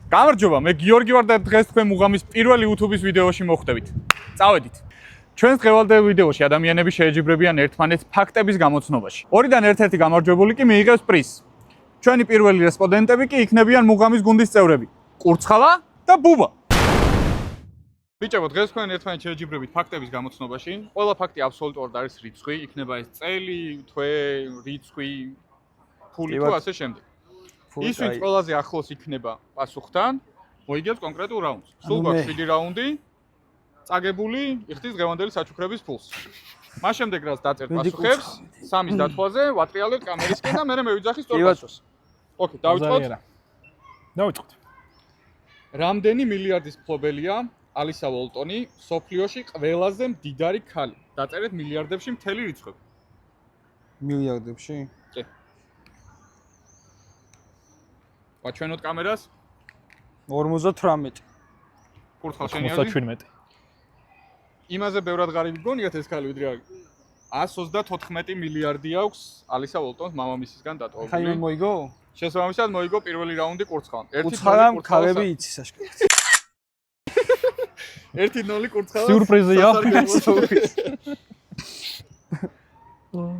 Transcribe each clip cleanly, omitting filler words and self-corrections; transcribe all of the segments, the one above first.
გამარჯობა, მე გიორგი ვარ და დღეს თქვენ მუღამის პირველი YouTube-ის ვიდეოში მოხვდებით. წავედით. ჩვენს დღევანდელ ვიდეოში ადამიანები შეეჯიბრებიან ერთმანეთს ფაქტების გამოცნობაში. ორიდან ერთ-ერთი გამარჯვებული კი მიიღებს პრიზს. ჩვენი პირველი რესპონდენტები კი იქნებიან მუღამის გუნდის წევრები. კურცხალა და ბუბა. ბიჭებო, დღეს თქვენ ერთმანეთს შეეჯიბრებით ფაქტების გამოცნობაში. ყველა ფაქტი აბსოლუტურად არის რიცხვი, იქნება ეს წელი, თვე, რიცხვი, ფული თუ ასე შემდეგ. ის ვინც ყველაზე ახლოს იქნება პასუხთან, მოიგებს კონკრეტულ რაუნდს. სულ გვაქვს 7 რაუნდი, წაგებული იხდის დღევანდელი საჩუქრების ფულს. მას შემდეგ რაც დაწერთ პასუხებს, 3-ის დათვაზე ვატრიალებთ კამერისკენ და მე მევიძახი სწორ პასუხს. ოკეი, დავიწყოთ. დავიწყოთ. რამდენი მილიარდის მფლობელია ალისა ვოლტონი სოფლიოში ყველაზე მდიდარი ქალი? დაწერეთ მილიარდებში მთელი რიცხვები. მილიარდებში? კი. ვაჩვენოთ კამერას? 58. კურთხალ შენი აზრი? 57. იმაზე ბევრად ღარიბი გონიათ ეს ქალი ვიდრე 134 მილიარდი აქვს ალისა ვოლტონს მამამისისგან დატოვებული. ხაი მოიგო? შესაბამისად მოიგო პირველი რაუნდი კურცხალამ. 1-0 კურცხალამ ქალები იცის აშკარად. 1-0 კურცხალამ. სიურპრიზია.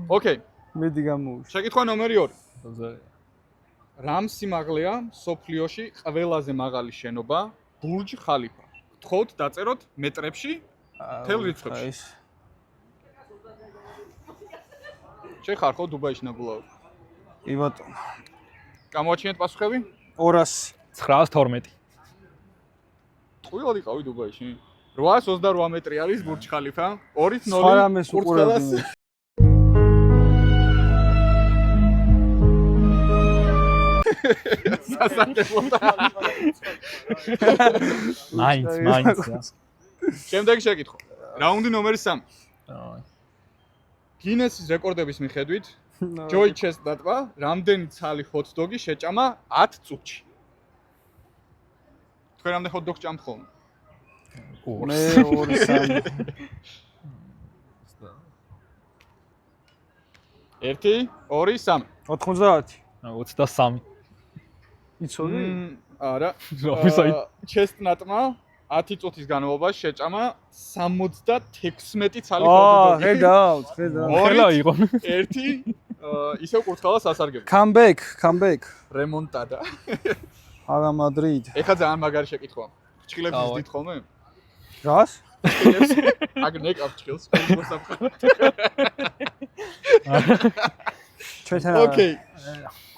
ოკეი. მედი გამოვიშ. შეკითხვა ნომერი 2. რამ სიმაღლეა სოფლიოში ყველაზე მაღალი შენობა ბურჯ ხალიფა? გთხოვთ დაწეროთ მეტრებში მთელ რიცხვებში. შეხარ ხო დუბაიში ნაბულავ? კი ბატონო. გამოაჩინეთ პასუხები? 200. 912. ტყუილად იყავი დუბაიში. 828 მეტრი არის ბურჯ ხალიფა. 2-0 სვარამეს კურცხალას. მაინც. შემდეგი შეკითხვა. რაუნდი ნომერი 3. გინესის რეკორდების მიხედვით ჯოი ჩესტნატმა რამდენი ცალი ჰოთ-დოგი შეჭამა 10 წუთში? თქვენ რამდენი ჰოთ-დოგს ჭამთ ხოლმე? მე 2-3. 1 2 3 90. 23. იცოდი? არა. ვისაი? ჩესტნატმა 10 წუთის განმავლობაში შეჭამა 76 ცალი ჰოთ-დოგი. ხედავთ. ხელა იყო. 1 ისევ კურცხალას ასარგებლო. Comeback. რემონტადა. არა მადრიდ. ეხლა ძალიან მაგარი შეკითხვა. ჭილებს ისდით ხოლმე? რას? აგ ნეკავ ჭილს. ჩვენთან ოკეი.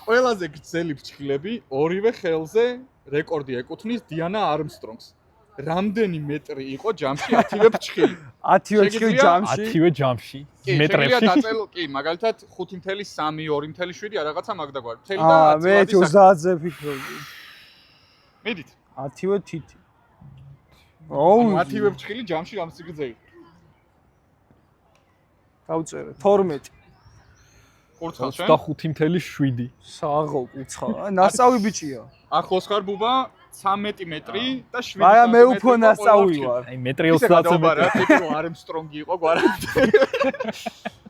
ყველაზე გრძელი ფრჩხილები ორივე ხელზე რეკორდი ეკუთვნის დიანა არმსტრონგს. რამდენი მეტრი იყო ჯამში 10-ვე ფრჩხილი? 10-ვე ფრჩხილი ჯამში? 10-ვე ჯამში. მეტრებში. შეგიძლია დაწელო, კი, მაგალითად 5.3, 2.7 და რაღაცა მაგდაგვარი. მთელი და 10 მე 30-ზე ფიქრობდი. მიდით. 10-ვე თითი. ოუ, 10-ვე ფრჩხილი ჯამში რამს გრძე იყო? დავწერე 12. კურცხალ შენ? 25.7. საღო კურცხალა. ნასწავი ბიჭია. ახლოს ხარ ბუბა 13 მეტრი და 7 მაგრამ მე უფრო ნასწავი ვარ. აი მეტრი 30 მეტრი. მეტრი არმსტრონგი იყო გვარად.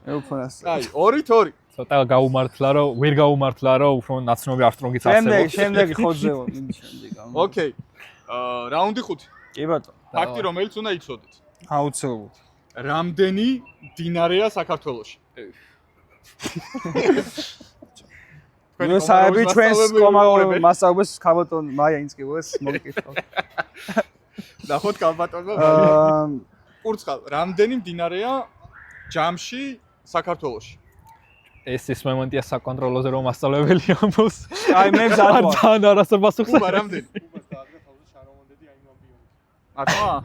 მე უფრო ნასწავი. აი 2-2. ცოტა გაუმართლა რომ ვერ გაუმართლა რომ უფრო ნაცნობი არტრონგიც არსებობს. შემდეგი ხოძე ვარ, მინდა შემდეგი. ოკეი. რაუნდი 5. კი ბატონო. ფაქტი რომელიც უნდა იცოდეთ. აუცილებლად. რამდენი დინარეა საქართველოში? ნუ საერთოდ ჩვენს მასწავლებელს ქალბატონ მაია ინსკივეს მოგკითხავ. ნახოთ ქალბატონმა. კურცხალ, რამდენი დინარეა ჯამში საქართველოში? ეს მომენტია საკონტროლოზე რომ მასწავლებელი ამბობს. აი მე მზად ვარ. თან არასწორ უბა რამდენი? ათმა?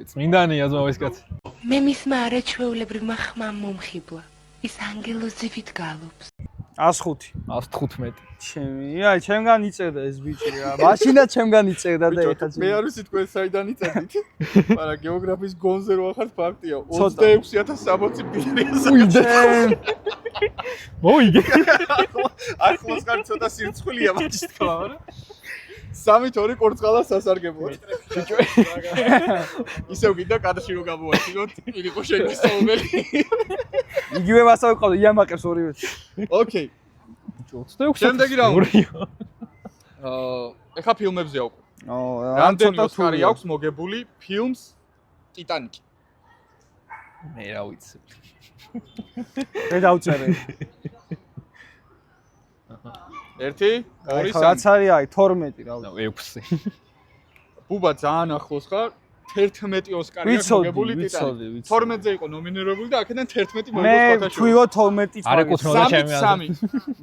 წმინდანია ზმავის კაცი. მე მისმა არაჩვეულებრივმა ხმამ მომხიბლა. ის ანგელოზებით გალობს. 105. 115. აი, ჩემგან იწერდა ეს ბიჭი რა. მაშინაც ჩემგან იწერდა და ეხლა მე არ ვიცი თქვენ საიდან იწერდით. მაგრამ გეოგრაფიის გონზე რო ახართ ფაქტია 26060 ბილიონი. მოიგე. ახლოს ხარ ცოტა სირცხვილია მაჩი თქვა, მაგრამ 3-2 კურცხალას სასარგებლო. ისევ გინდა კადრში რო გამოვაჩინოთ, იყო შენი საუბარი. იგივე მასავე ყავდა, იამაყებს ორივე. ოკეი. 26. შემდეგი რაუნდი. ეხა ფილმებზე აკვ. ო, რამდენი ოსკარი აქვს მოგებული ფილმს ტიტანიკი? მე რა ვიცი. მე დავწერე. 1 2 რაც არის აი 12 რა ვიცი. 6. ბუბა ძალიან ახლოს ხარ. 11 ოსკარი აქვს მოგებული ტიტანიკი. 12-ზე იყო ნომინირებული და აქედან 11 მოიგო მე ფოთაშორი. თქვიო 12-ით. არ ეკუთვნოდა ჩემი აზრი.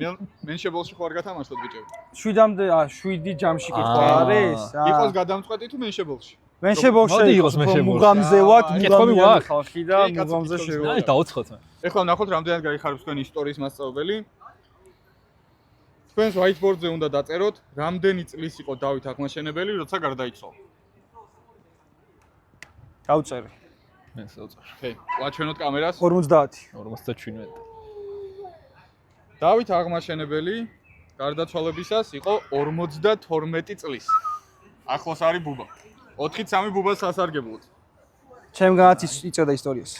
3. მენშებელში ხوار გათამაშოთ ბიჭები. 7-მდე 7 ჯამში კითხვა არის? იყოს გადამწყვეტი თუ მენშებელში? მენშებელში მოდი იყოს მენშებელში. მუღამზე ვარ, კითხვები გვაქვს? ხალხი და მუღამზე აი შევარ. დაუცხოთ მე. ეხლა ნახოთ რამდენად გაიხარებს თქვენი ისტორიის მასწავლებელი. თქვენს whiteboard-ზე უნდა დაწეროთ, რამდენი წლის იყო დავით აღმაშენებელი, როცა გარდაიცვალა. დავწერე. მე დავწერე. ოკეი, ვაჩვენოთ კამერას. 50. 57. დავით აღმაშენებელი გარდაცვალებისას იყო 52 წლის. ახლოს არის ბუბა. 4-3 ბუბას სასარგებლოდ. ჩემგანაც იწოდა ისტორიას.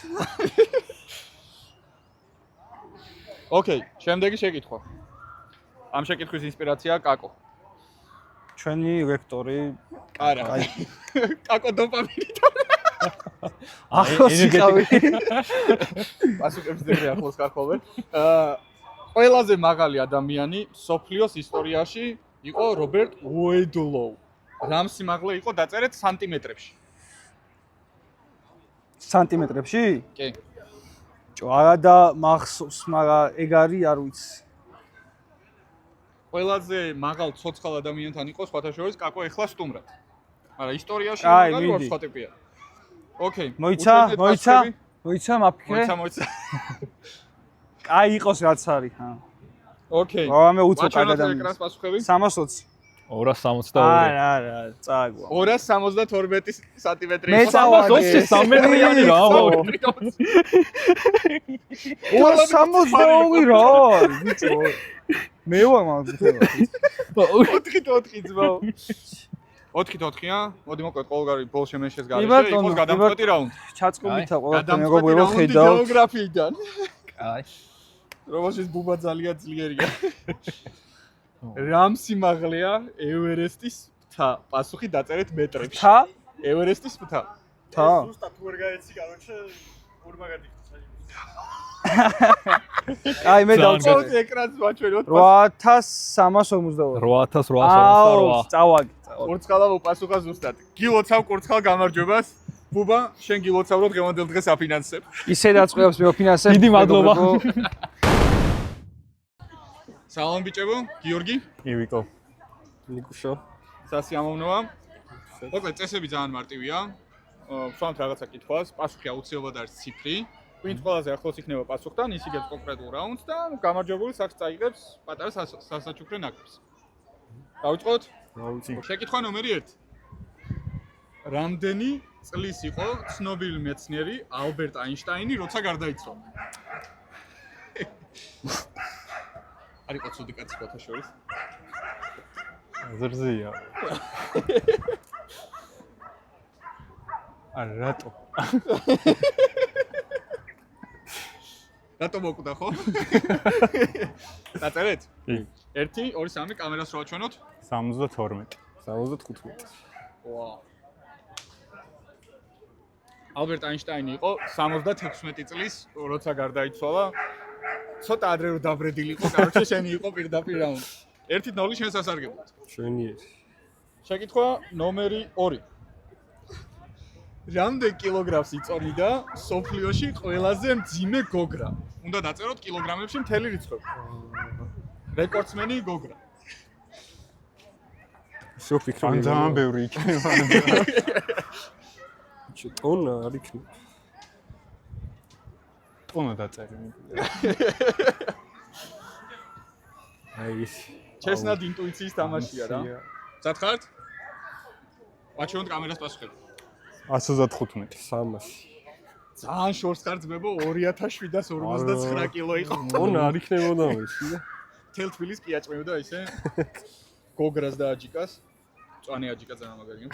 ოკეი, შემდეგი შეკითხვა. ამ შეკითხვის ინსპირაციაა კაკო. ჩვენი რექტორი არა. კაკო დოპამინით. ახლოს იყავი. პასუხებს დეგრე ახლოს კაკოვე. ყველაზე მაღალი ადამიანი სოფლიოს ისტორიაში იყო რობერტ უედლოუ. რამ სიმაღლე იყო დაწერეთ სანტიმეტრებში. სანტიმეტრებში? კი. არა და მახსოვს, მაგრამ ეგ არის არ ვიცი. ყველაზე მაღალ ცოცხალ ადამიანთან იყო სხვათა შორის კაკო ეხლა სტუმრად. მაგრამ ისტორიაში აი, მაგარი ვარ მიდი. სხვა ტიპია. ოკეი. მოიცა მაფიქრე? მოიცა. აი იყოს რაც არის, ხა. ოკეი. რამე უცხო ვაჩვენოთ კარგად ეკრანს პასუხები. 320. 262. არა, წააგვა. 272 სანტიმეტრი მე იყო. წავაგე. 3 მეტრიანი რა, ამბობ. 262 რა, ბიჭო. მე ვარ მაგითება. 4-4 ძმაო. 4-4-ია? მოდი მოკლედ ყოველგვარი ბოლში მეშეს გარეშე იყოს გადამწყვეტი რაუნდი. ჩაწყობითა ყოველთვის გადამწყვეტი მეგობრებო რაუნდი ხედავ. გეოგრაფიიდან. აი. რომელშიც ბუბა ძალიან ძლიერია. რამ სიმაღლეა ევერესტის მთა? პასუხი დაწერეთ მეტრებში. თა? ევერესტის მთა. თა? ზუსტად თუ ვერ გაეცი, короче, ურმა გადიხდეს. აი მე ძალიან დავწერე. ყოველ ეკრანს ვაჩვენოთ. 8358. 8858. წავაგე. კურცხალა უპასუხა ზუსტად. გილოცავ კურცხალ გამარჯვებას. ბუბა, შენ გილოცავ რომ დღევანდელ დღეს აფინანსებ. ისედაც ყველაფერს მეოფინანსებ. დიდი მადლობა. სალამ ბიჭებო, გიორგი, ივიკო. ნიკუშო. სასიამოვნოა. მოკლედ წესები ძალიან მარტივია. ვსვამთ რაღაცა კითხვას, პასუხი აუცილებლად არის ციფრი. ვინც ყველაზე ახლოს იქნება პასუხთან, ის იგებს კონკრეტულ რაუნდს და გამარჯვებული სახს წაიღებს პატარა სასაჩუქრე ნაკრებს. დავიწყოთ? შეკითხვა ნომერი 1. რამდენი წლის იყო ცნობილი მეცნიერი ალბერტ აინშტაინი, როცა გარდაიცვალა? არ იყო ცუდი კაცი ხოთა შორის. ზრზია. არა, რატო? რატო მოკვდა ხო? დაწერეთ? კი. 1 2 3 კამერას რო აჩვენოთ? 72. 75. ვა. ალბერტ აინშტაინი იყო 76 წლის, როცა გარდაიცვალა. ცოტა ადრე რო დაბრედილიყო, კაროჩე შენი იყო პირდაპირ რაუნდი. 1-0 შენ სასარგებლოდ. შვენიერი. შეკითხვა ნომერი 2. რამდენ კილოგრამს იწონიდა სოფლიოში ყველაზე მძიმე გოგრა? უნდა დაწეროთ კილოგრამებში მთელი რიცხვები. რეკორდსმენი გოგრა. შო ფიქრობ. ან ძალიან ბევრი იქნება. ტონა არ იქნება. ტონა დაწერე. აი ის. ჩესნად ინტუიციის თამაშია რა. ძათხართ? ვაჩვენოთ კამერას პასუხები. 135. 300. ძალიან შორს ხარ ძმებო 2759 კილო იყო. ტონა არ იქნებოდა ეს. თელ თბილის კი აწმევდა ისე. გოგრას და აჯიკას. წვანე აჯიკა ძალიან მაგარია.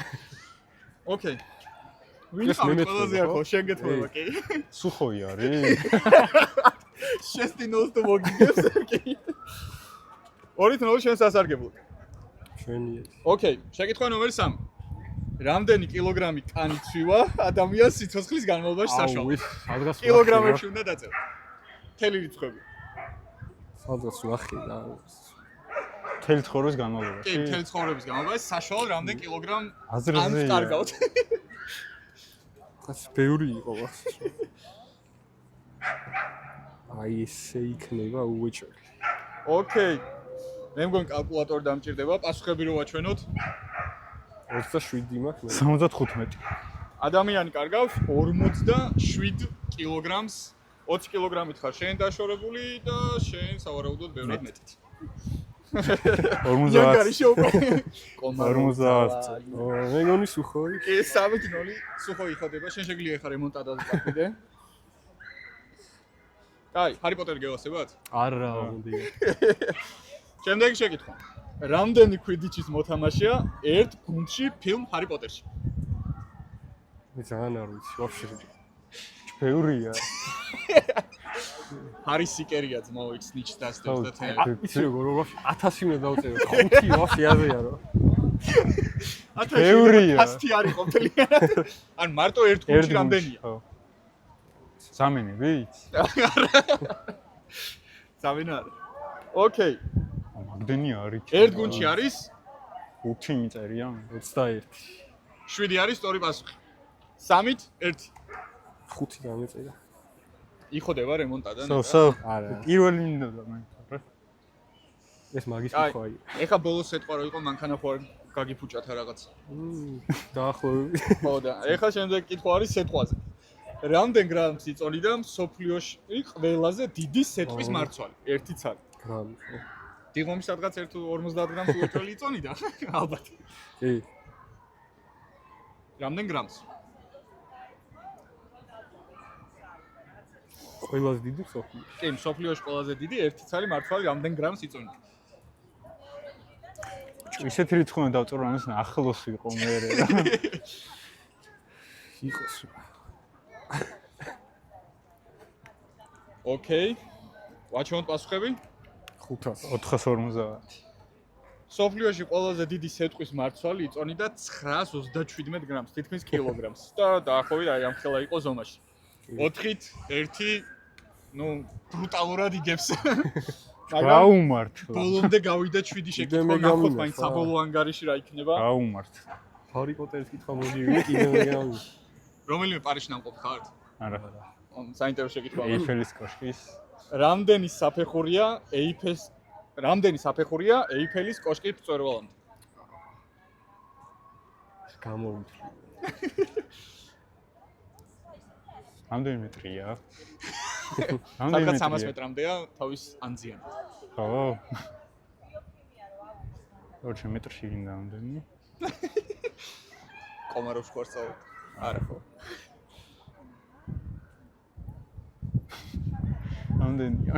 ოკეი. ვინ ხარ ყველაზე ახო შენ გეთხოვა კი? სუხოი არის? შესტინოს თუ მოგიგებს კი. 2-0 შენ სასარგებლოდ. ჩვენია. ოკეი, შეკითხვა ნომერი 3. რამდენი კილოგრამი კანი ცვივა ადამიანს სიცოცხლის განმავლობაში საშუალოდ? სადღაც კილოგრამებში უნდა დაწევ. მთელი რიცხვები. სადღაც ვახი და მთელი ცხოვრების განმავლობაში. კი, მთელი ცხოვრების განმავლობაში საშუალოდ რამდენი კილოგრამ აზრზეა. კანს კარგავთ? ხას ბევრი იყო ვახს. აი ესე იქნება უეჭველი. ოკეი. მე მგონი კალკულატორი დამჭირდება, პასუხები რო ვაჩვენოთ. 27 მაქვს. 75. ადამიანი კარგავს 47 კილოგრამს. 20 კილოგრამით ხარ შენ დაშორებული და შენ სავარაუდოდ ბევრად მეტით. 50. იანგარი შეუკვე. 50. მე გონი სუხოი. კი 3-0 სუხოი ხდება, შენ შეგვიძლია ხარ რემონტადაზე წახვიდე. კაი, ჰარი პოტერი გევასებათ? არა, მოდი. შემდეგი შეკითხვა. რამდენი კვიდიჩის მოთამაშეა ერთ გუნდში ფილმ ჰარი პოტერში? მე ძალიან არ ვიცი, ვაფშე. ბევრია. ჰარი სიკერია ძმაო იქ სნიჩს დასდევს და თეა. იცი როგორ ვაფშე 1000 უნდა დავწერო. 5 ვაფშე აზეა რა. ბევრია. 100 არის კომპლიანად. ან მარტო ერთ გუნდში რამდენია? ხო. სამენები? სამენა არა. ოკეი. მაგდენი არის. ერთ გუნდში არის 5 მიწერია. 21. 7 არის სწორი პასუხი. 3-ით 1. 5 დამეწერა. იხოდება რემონტადან. არა. პირველი მინდოდა მე. ეს მაგის აი, მქოა. ეხა ბოლოს ეტყვა რომ იყო მანქანა ხო არ გაგიფუჭათა რაღაც. დაახლოებით. ხო და ეხა შემდეგ კითხვა არის სეტყვაზე. რამდენ გრამს იწონიდა მსოფლიოში ყველაზე დიდი სეტყვის მარცვალი? 1 ცალი. გრამი. დიღომი სადღაც 50 გრამს უერთველი იწონიდა? ალბათ. კი. რამდენ გრამს? ყველაზე დიდი სოფლი. კი, მსოფლიოში ყველაზე დიდი 1 ცალი მარცვალი რამდენ გრამს იწონიდა? ისეთი რიცხვი უნდა დავწერო, ამას ახლოს იყო მე. იყოს. ოკეი. ვაჩვენოთ პასუხები? 500. 450. სოფლიოში ყველაზე დიდი სეტყვის მარცვალი იწონიდა 927 გრამს, თითქმის კილოგრამს და დაახლოებით აი ამ ხელა იყო ზომაში. 4-ით 1, ну, ბრუტალურად იგებს. გაუმართლა. ბოლომდე გავიდა 7 შეკითხვა, ნახოთ მაინც საბოლოო ანგარიში რა იქნება. გაუმართლა. ჰარი პოტერის კითხვა მოდივი, კიდე მე გამი. რომელიმე პარიზში ნამყოფ ხართ? არა. საინტერესო შეკითხვა. ეიფელის კოშკის. რამდენი საფეხურია ეიფელის კოშკის მწვერვალამდე? გამოვთვლი. რამდენი მეტრია? სადღაც 300 მეტრამდეა თავის ანძიანად. ხო. ორჩე მეტრში გინდა რამდენი? კომაროვს ხوارცავ. არა ხო. რამდენია?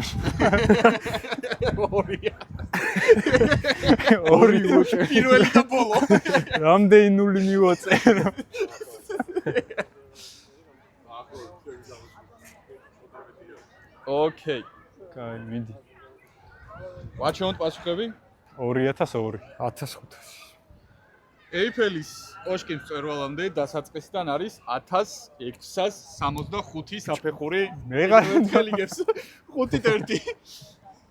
2-ია. ორი უჩე. პირველი და ბოლო. რამდენი ნული მივაწერო? ოკეი. კაი, მიდი. ვაჩვენოთ პასუხები? 2002. 1500. ეიფელის კოშკის მწვერვალამდე დასაწყისიდან არის 1665 საფეხური. მეგალიგებს 5-1.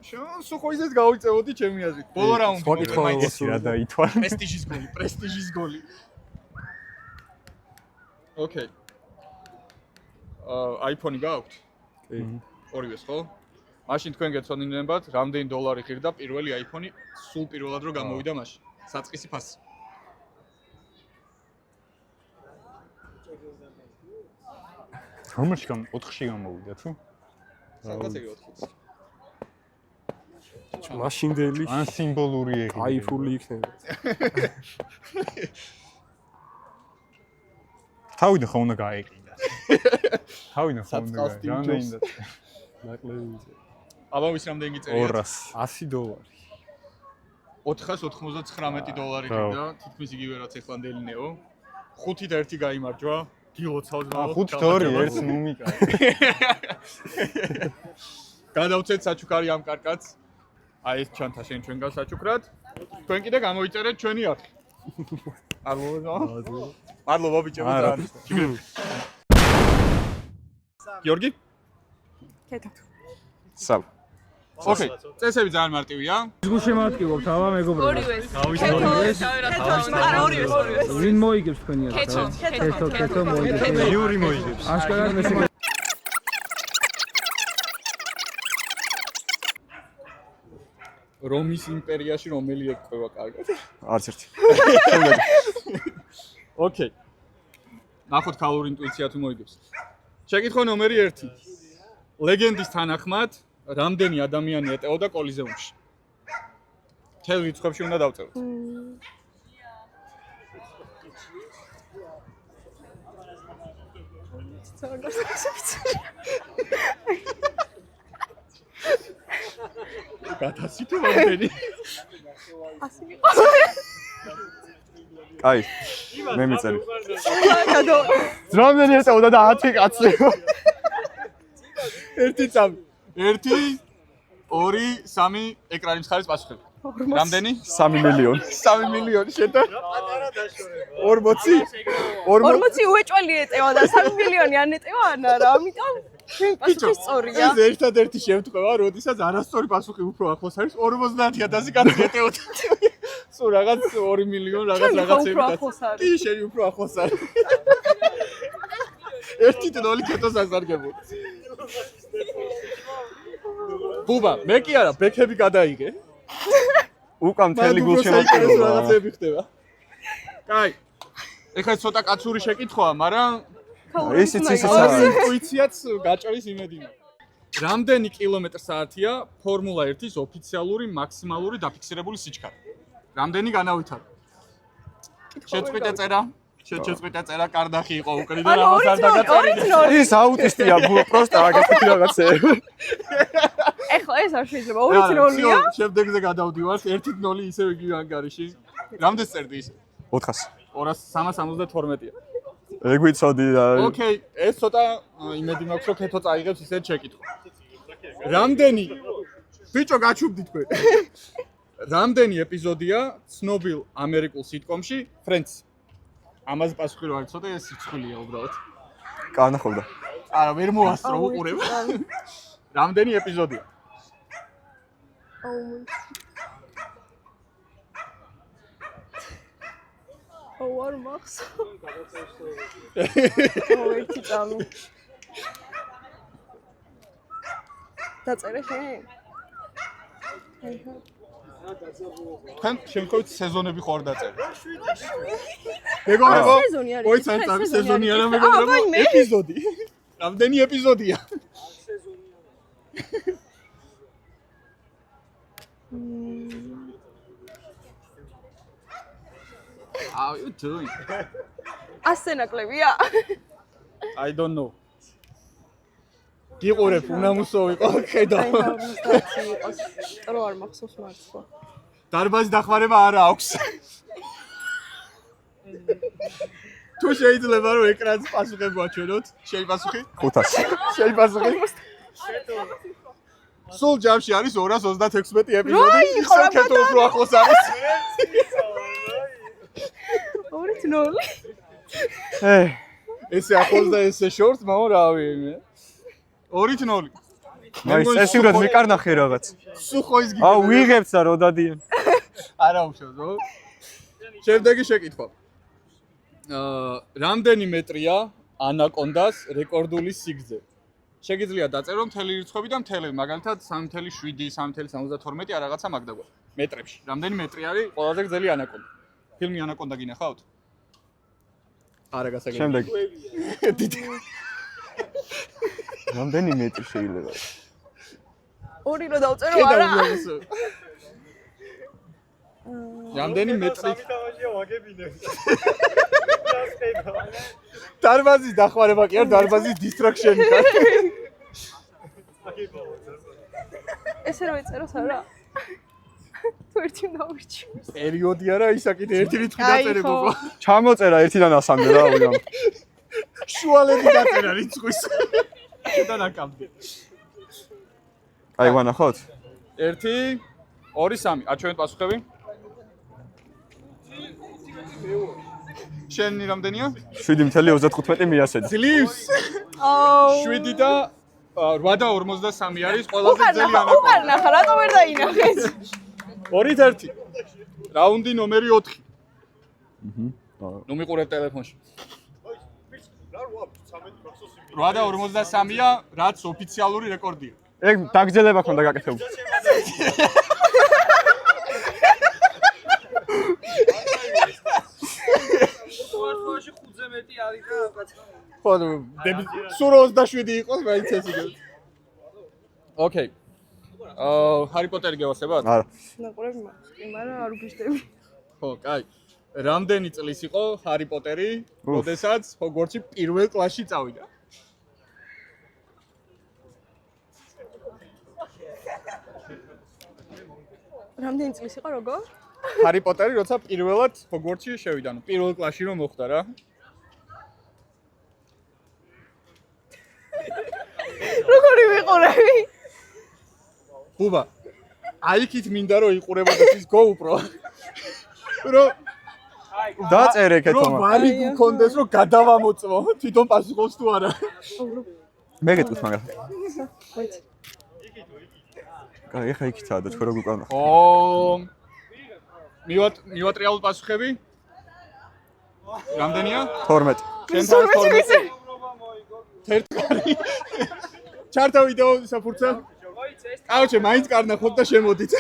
შენ სუხოიზეს გავიწევოდი ჩემი აზრით. ბოლო რაუნდი მაინც რა დაითვალა. პრესტიჟის გოლი. ოკეი. iPhone-ი გაქვთ? კი. ორივეს ხო? მაშინ თქვენ გეცოდინებათ, რამდენი დოლარი ღირდა პირველი iPhone-ი სულ პირველად რო გამოვიდა მაშინ. საწყისი ფასი. რომელში 4-ში გამოვიდა თუ? სადღაც ეგ 4-ში. მაშინდელი ან სიმბოლური ეგ. აიფული იქნება. თავიდან ხო უნდა გაიყიდა. თავიდან ხო უნდა საწყალს Steve რამდენი Jobs. და ნაკლები მიწე. აბა ვის რამდენი გიწერიათ? 200. $100. 499 დოლარი ხო. ღირდა, თითქმის იგივე რაც ეხლანდელი ნეო. 5-ით 1 გაიმარჯვა. გილოცავს ა 5-2 ერთ ნუმიკა. გადავცეთ საჩუქარი ამ კარკაც. აი ეს ჩანთა შენ ჩვენ გასაჩუქრად. თქვენ კიდე გამოიწერეთ ჩვენი არხი. მადლობა ბიჭებო. გიორგი? კეთო. სალ. ოკეი, წესები ძალიან მარტივია. გუშინ მოვატკივობთ, აბა მეგობრებო. ორივეს. არა, ორივეს. ვინ მოიგებს თქვენი არხი? კეთო მოიგებს. იური მოიგებს. აშკარად მესმე. რომის იმპერიაში რომელი ეკყვება კარგად? არც ერთი. ოკეი. ნახოთ ქალური ინტუიცია თუ მოიგებს. შეკითხვა ნომერი 1. ლეგენდის თანახმად, რამდენი ადამიანი ეტეოდა კოლიზეუმში? თელ რიცხვებში უნდა დავწეროთ. გათასითო რამდენი? აი. მე მიწერი. რამდენი ესაოდა და 10 კაცი. 1 წამი. 1 2 3 ეკრანის ხარეს პასუხები. რამდენი? 3 მილიონი. 3 მილიონი შედა. 40? 40 უეჭველი ეტევა და 3 მილიონი არ ეტევა ან არა, ამიტომ პასუხი სწორია. ეს ერთადერთი შემთხვევა, როდესაც არასწორი პასუხი უფრო ახლოს არის 50,000 კაცი ეტეოდა. სულ რაღაც 2 მილიონი რაღაცები. კი, შენი უფრო ახლოს არის. 1-0 კეთოს ასარგებლო. ბუბა, მე კი არა, ბექები გადაიღე. უკან მთელი გულშემატკივრობა. რაღაცები ხდება. კაი. ეხლა ცოტა კაცური შეკითხვაა, მაგრამ ისიც არის. ინტუიციაც გაჭრის იმედი მაქვს. რამდენი კილომეტр/საათია ფორმულა 1-ის ოფიციალური მაქსიმალური დაფიქსირებული სიჩქარე? რამდენი განავითარო? შეწყვიტე წერა. შეწყვიტე წერა, კარდახი იყო უკრიდან ამას არ დაგაწერილი. ის აუტისტია, პროსტა აგეთი რაღაცეები. ეხლა ეს არ შეიძლება 2-0-ია. შემდეგზე გადავდივართ 1-0 ისევ იგივე ანგარიში. რამდენს წერდი ისე? 400. 372-ია. ეგ ვიცოდი და ოკეი, ეს ცოტა იმედი მაქვს, რომ ქეთო წაიღებს ისეთ შეკითხვა. რამდენი ბიჭო გაჩუბდი თქვენ. რამდენი ეპიზოდია ცნობილ ამერიკულ სიტკომში Friends? ამაზე პასუხი რო არის, ცოტა ეს სიცხულია უბრალოდ. განახობდა. არა, ვერ მოასწრო უყურებ. რამდენი ეპიზოდია? არ მახსოვს. ერთი წამი. დაწერე შენ? თან შემთხვევით სეზონები ხო არ დაწერე. მეგობრებო, სეზონი არის. ოიც არ წამი სეზონი არა მეგობრებო, ეპიზოდი. რამდენი ეპიზოდია? How you doing? ასენაკლებია? I don't know. გიყურებ, უნამუსო ვიყო, ხედავ. რო არ მახსოვს მართლა. დარბაზის დახმარება არა აქვს. თუ შეიძლება რომ ეკრანს პასუხები ვაჩვენოთ, შენი პასუხი? 500. შენი პასუხი? სულ ჯამში არის 236 ეპიზოდი, ისე ქეთო უფრო ახლოს არის. 2-0. ესე ახლოს და ესე შორტს, მაგრამ რავი. 2-0. წესიურად მიკარნახე რაღაც. სუხოის გიგე. აუ ვიღებთ და რო დადიან. არა უშავო. შემდეგი შეკითხვა. რამდენი მეტრია ანაკონდას რეკორდული სიგრძე? შეგიძლია დაწერო მთელი რიცხვები და მთელი, მაგალითად 3.7, 3.72 არ რაღაცა მაგდაგვა. მეტრებში. რამდენი მეტრი არის ყველაზე გრძელი ანაკონდა? ფილმი ანაკონდა გინახავთ? არა გასაგები. შემდეგი. რამდენი მეტრი შეიძლება? 2 რო დავწერო არა. რამდენი მეტრი? დარბაზის დახმარება კი არ, დარბაზის დისტრაქშენი ხარ. ესე რო ეწეროს არა. თუ ერთი დავირჩი. პერიოდი არა, ისა კიდე ერთი რიცხვი დაწერე გოგო. ჩამოწერა 1-დან 100-მდე რა ვიღამ. შუალედი დაწერა რიცხვის. შედან აკამდე. აი ვანახოთ? 1 2 3 აჩვენეთ პასუხები. შენი რამდენია? 7.35 მიასედა. ძლივს. აუ 7 და 8.53 არის ყველაზე ძელი ანაკონდა. უკან ნახა რატო ვერ დაინახეთ 2-1. რაუნდი ნომერი 4. ნუ მიყურებ ტელეფონში. 8.53-ია, რაც ოფიციალური რეკორდია. ეგ დაგძელება ქონდა გაკეთებული. ხო, სულ 27 იყოს, მაინც ეს იგივე. ოკეი. ჰარი პოტერი გევასებათ? არა. ნაყურებ მაგრამ არ უგიშდები ხო, კაი. რამდენი წლის იყო ჰარი პოტერი, როდესაც ჰოგვორტსში პირველ კლასში წავიდა? რამდენი წლის იყო როგორ? ჰარი პოტერი როცა პირველად ჰოგვორტსში შევიდა, ნუ პირველ კლასში რომ მოხდა რა. როგორი ვიყურები? ბუბა, აიქით მინდა რომ იყურებოდეს ის GoPro. რომ დაწერე რომ კეთომა. ვარი გქონდეს რომ გადავამოწმო, თვითონ პასუხობს თუ არა. მე გეტყვით მაგრამ. კაი, ეხა იქიცაა და ჩვენ როგორ უკავნა. ო მივატრიალოთ პასუხები? რამდენია? 12. შენთან 12. თერთკარი. ჩართა ვიდეო საფურცე. აუჩე, მაინც კარნახოთ და შემოდით.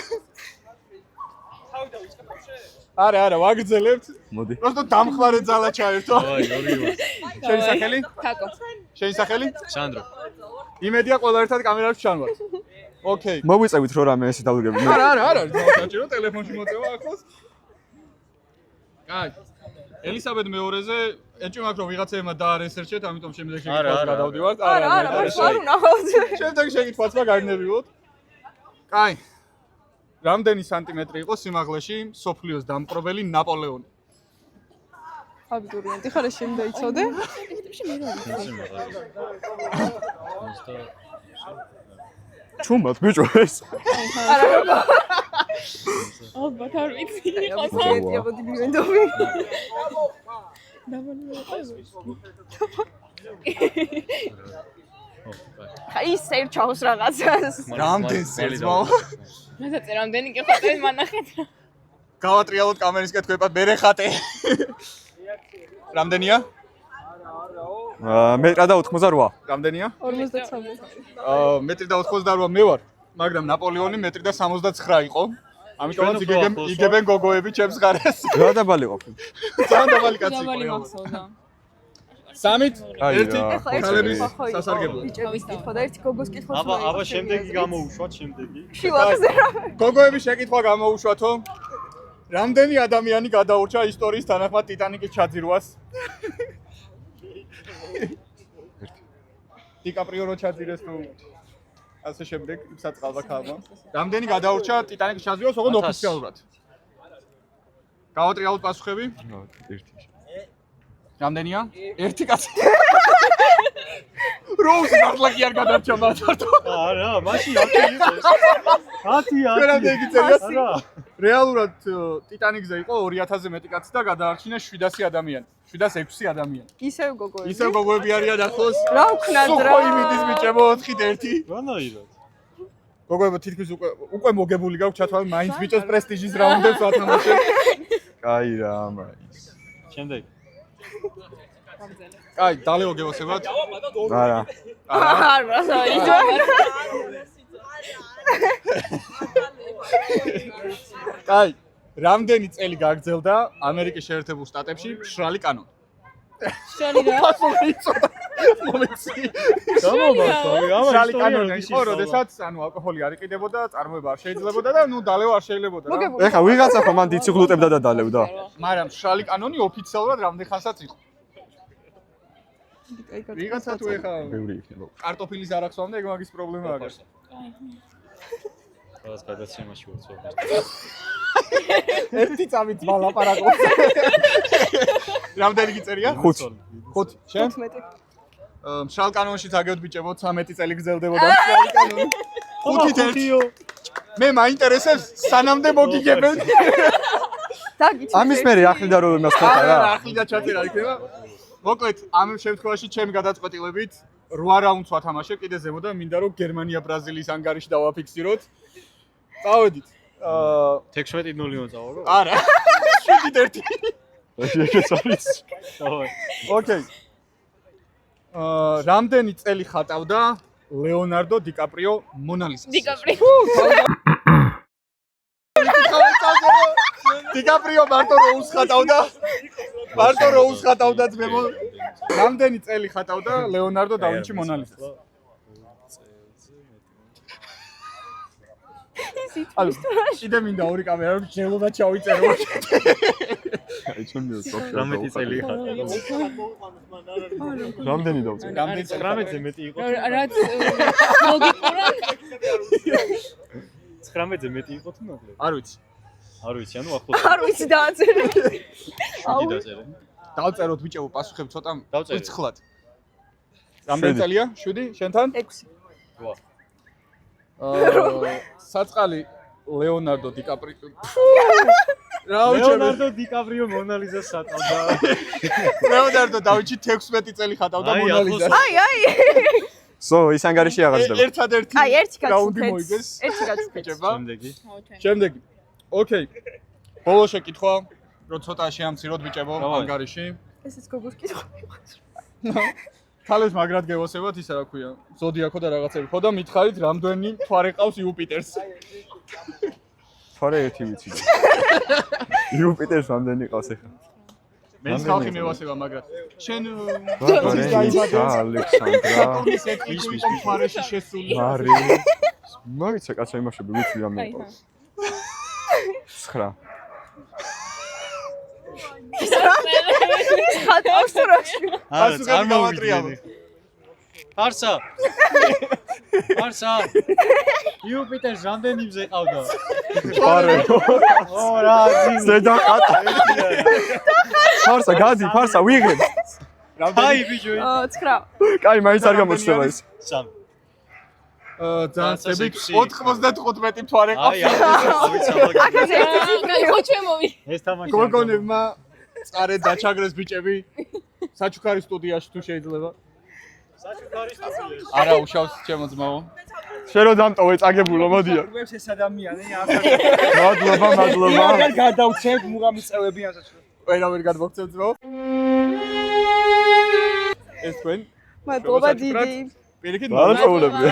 არა, ვაგრძელებთ. მოდი. просто დამხმარე ძალა ჩაერთო. აი, ორივე. შენი სახელი? თაკო შენი სახელი? სანდრო. იმედია ყველა ერთად კამერებში ჩანვართ. ოკეი. მოვიწევით რომ რამე ესე დავიგებ. არა, საჭირო ტელეფონში მოწევა ახლოს. კაი. ელისაბედ მეორეზე ეჭვი მაქვს რომ ვიღაცებმა დაარესერჩეთ, ამიტომ შემდეგ შეგიძლიათ გადავდივართ. არა ვერ ვნახავთ შემდეგ შეგითხვაც მაგარნებივოთ. კაი. რამდენი სანტიმეტრი იყო სიმაღლეში სოფლიოს დამპყრობელი ნაპოლეონი? აბიტურიენტი ხარ შენ დაიცოდე? ჩუმად ბიჭო ეს. ალბათ არ ვიცი იყოს აბიტურიენტი მივენდობი აი სერჩავს რაღაცას რამდენ სერწმაო? მაგაზე რამდენი გიხატეთ მანახეთ გავატრიალოთ კამერის კეთქვებად მე რეხატე. რამდენია? მეტრა და 88. რამდენია? 53 მეტრი და 88 მე ვარ, მაგრამ ნაპოლეონი მეტრი და 69 იყო. ამიტომაც იგებენ გოგოები ჩემს ღარეს. რა დაბალი ყოფილი. ძალიან დაბალი კაცი იყო. სამით აი ერთი რა. ქალების სასარგებლო. ბიჭების კითხვა და ერთი გოგოს კითხვა აბა შემდეგი გამოუშვათ შემდეგი. შილაკზე რა გოგოების შეკითხვა გამოუშვათო. რამდენი ადამიანი გადაურჩა ისტორიის თანახმად ტიტანიკის ჩაძირვას? დიკაპრიო რო ჩაძირეს თუ ასე შემდეგ საწყალბა ქალმა. რამდენი გადაურჩა ტიტანიკის ჩაძირვას, ოღონდ ოფიციალურად? გავატრიალოთ პასუხები? ერთი. რამდენია? ერთი კაცი. როუს მართლა კი არ გადარჩა მართლა. არა, მაშინ 10 იყოს. 10. რამდენი წერია? არა. რეალურად ტიტანიკზე იყო 2000-ზე მეტი კაცი და გადაარჩინა 700 ადამიანი. 706 ადამიანი. ისევ გოგოები ისევ გოგოები არიან ახლოს. რა ვქნათ რა სულ იმიდის ბიჭებო 4-1. რანაირად? გოგოებო თითქმის უკვე მოგებული გაქვთ ჩათვალე მაინც ბიჭოს პრესტიჟის რაუნდებს ვათამაშეთ. კაი რა მაინც. შემდეგ. კაი, დალეო გევასებათ? არა. არა საიდო კაი, რამდენი წელი გაგრძელდა ამერიკის შეერთებულ შტატებში მშრალი კანონი? შენი რა პასუხი იცოდა. მომეცი. მშრალი კანონი იყო, როდესაც ანუ ალკოჰოლი არ იყიდებოდა, წარმოება არ შეიძლებოდა და ნუ დალეო არ შეიძლებოდა რა. ეხა ვიღაცა ხო მან დიციგლუტებდა და დალევდა. მაგრამ მშრალი კანონი ოფიციალურად რამდენ ხანსაც იყო? ვიღაცა თუ ეხა ბევრი იქნება. კარტოფილის არ ახსოვამდე, ეგ მაგის პრობლემა არის. რაღაც გადაცემაში ვარ ცოტა. ერთი წამით მალაპარაკობს. რამდენი გიწერია? 5. 5. შენ? 15 მშრალ კანონშიც აგებთ ბიჭებო 13 წელი გრძელდებოდა მშრალი კანონი. 5-1. მე მაინტერესებს სანამდე მოგიგებენ. დაგიჩნდა. ამის მერე ახლდა რომ იმას ხდება არა, რა. ახლდა ჩაწერა იქნება. მოკლედ, ამ შემთხვევაში ჩემი გადაწყვეტილებით 8 რაუნდს ვათამაშებ, კიდე ზემოდან მინდა რომ გერმანია ბრაზილიის ანგარიში დავაფიქსიროთ. წავედით. 16-0 წავალ. არა. 7-1. ეს არის. ოკეი. რამდენი წელი ხატავდა ლეონარდო დიკაპრიო მონალიზას? დიკაპრიო. დიკაპრიო მარტო როუს ხატავდა. მარტო როუს ხატავდა ძმებო. რამდენი წელი ხატავდა ლეონარდო და ვინჩი მონალიზას? ალო, კიდე მინდა ორი კამერა რომ ჯელობა ჩავიწერო. აი ჩემი 18 წელი ხატა. რამდენი დავწერე? რამდენი წელი? 19-ზე მეტი იყო. რაც ლოგიკურად 19-ზე მეტი იყო თუ ნაკლები? არ ვიცი. არ ვიცი, ანუ ახლოს. არ ვიცი დააწერე. აუ დაწერე. დავწეროთ ბიჭებო პასუხები ცოტა დავწერე. ვიცხლად. რამდენი წელია? 7 შენთან? 6. ვა. საწყალი ლეონარდო დიკაპრიო. ლეონარდო დიკაპრიო მონალიზას ხატავდა. ლეონარდო და ვინჩი 16 წელი ხატავდა აი, მონალიზას. აი. სო, ის ანგარიში აღარ ხდება. ერთადერთი აი, ერთი რაუნდი გაწუხეთ. მოიგეს. ერთი გაწუხეთ. ბიჭება. შემდეგი. შემდეგი. ოკეი. ბოლო შეკითხვა, რომ ცოტა შეამციროთ ბიჭებო დავაი. ანგარიში. ესეც გოგოს კითხვა. ქალებს მაგრად გევასებათ ისა რა ქვია, ზოდიაქო და რაღაცები. ხო და მითხარით რამდენი მთვარე ყავს იუპიტერს? თორე ერთი ვიცი. იუპიტერს რამდენი ყავს ახლა? მეც ხალხი მევასება მაგრად. შენ ბარბარენისა, ალექსანდრა, ის მთვარეში შესული. მარი. მოიცა კაცო იმაშები ვიცი რამდენი ყავს. 9. ხატავს თუ რა? არა, პასუხები წარმოვიდგინე. ფარსა. ფარსა. იუპიტერს რამდენი მზე ყავდა? პარე. ო რა, ზედა ხატა. ფარსა, გადი, ფარსა, ვიღებ. აი ბიჭო. 9. კაი, მაინც არ გამოჩნდება ის. 3. ძალიან ცები ექვსი. 95 მთვარე ყავს. აი, ავიცავ. აქაზე ერთი ციფრი ხო ჩემოვი. ეს თამაში. გოგონებმა წარე დაჩაგრეს ბიჭები. საჩუქარი სტუდიაში თუ შეიძლება. საჩუქარი სტუდიაში. არა, უშავს ჩემო ძმაო. შენ რო დამტოვე წაგებულო, მოდია. გვებს ეს ადამიანი არ მადლობა, მადლობა. არ გადავცემ მუღამის წევები ასაცილო. ვერავინ გადმოგცემ ძმაო. ეს თქვენ? მადლობა დიდი. პირიქით არა, წაულებია.